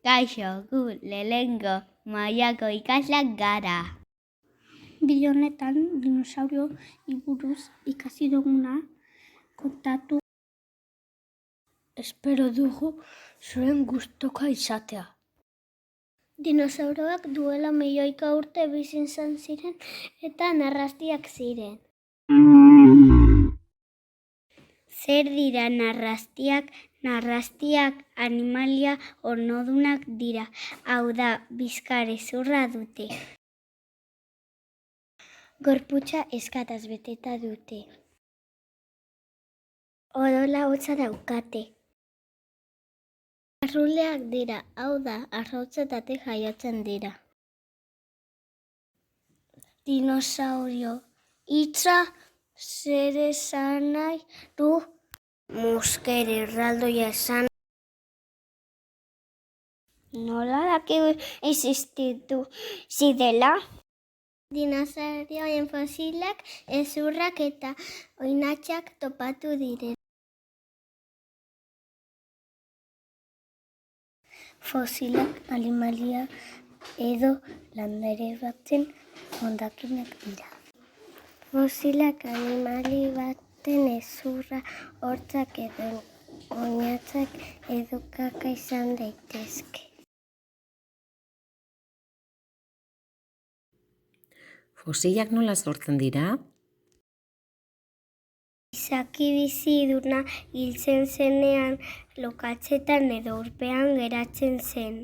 Kaixo, gu lehengo mailako ikasleak gara. Bideo honetan dinosaurio buruz ikasi duguna kontatu. Espero dugu zuen gustukoa izatea. Dinosauroak duela milioika urte bizi izan ziren eta narrastiak ziren. Zer dira narrastiak? Narrastiak animalia ornodunak dira. Hau da, bizkarrezurra dute. Gorputza eskataz beteta dute. Odola hotza daukate. Arruleak dira, hau da, arrautzetatik jaiotzen dira. Dinosaurio hitza zer esan nahi du? Musker erraldoia esan. Nola dakigu existitu zidela? Dinosaurioen fosilak, hezurrak eta oinatxak topatu diren. Fosilak animalia edo landare baten hondakinak dira. Fosilak animali baten hezurra, hortzak edo oinatzak edo kaka izan daitezke. Fosilak nola sortzen dira? Izaki biziduna hiltzen zenean lokatzetan edo urpean geratzen zen.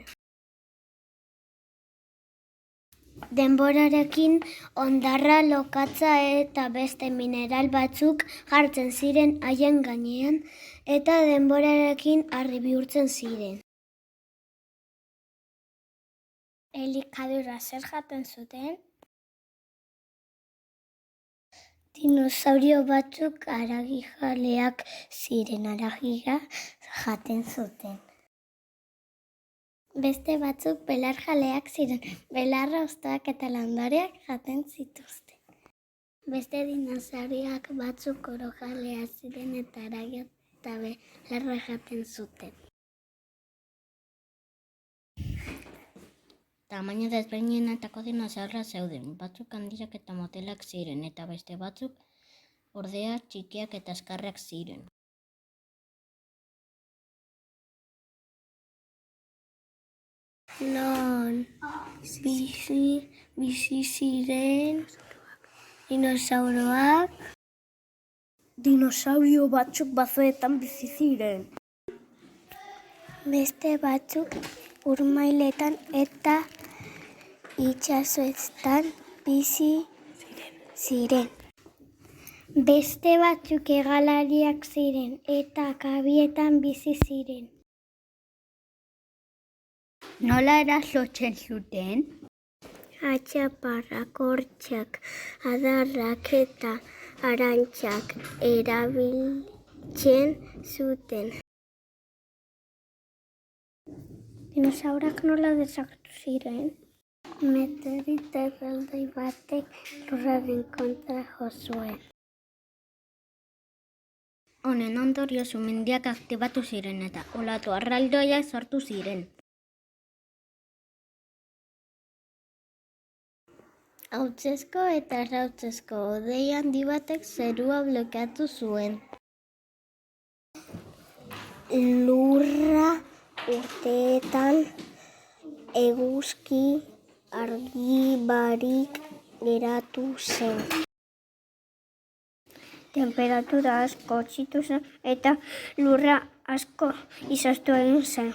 Denborarekin hondarra, lokatza eta beste mineral batzuk jartzen ziren haien gainean eta denborarekin harri bihurtzen ziren. Elikadura zer jaten zuten? Dinosaurio batzuk haragijaleak ziren, haragia jaten zuten. Beste batzuk belarjaleak ziren, belarra, hostoak eta landareak jaten zituzten. Beste dinosaurioak batzuk orojaleak ziren eta haragia eta belarra jaten zuten. Tamaina desberdinetako dinosaurioak zeuden, batzuk handiak eta motelak ziren, eta beste batzuk ordea txikiak eta azkarrak ziren. Non bizi ziren dinosauroak? Dinosaurio batzuk basoetan bizi ziren. Beste batzuk urmailetan eta itsasoetan bizi ziren. Beste batzuk hegalariak ziren eta kabietan bizi ziren. Nola erasotzen zuten? Atxaparrak, hortzak, adarrak eta arantxak erabiltzen zuten. Dinosaurak nola desagertu ziren? Meteorito erraldoi batek lurraren kontra jo zuen. Honen ondorioz sumendiak aktibatu ziren eta olatu erraldoiak sortu ziren. Hautsezko eta arrautzezko hodei handi batek zerua blokeatu zuen. Lurra urteetan eguzki argi barik geratu zen. Temperatura asko txitu zen eta lurra asko izoztu egin zen.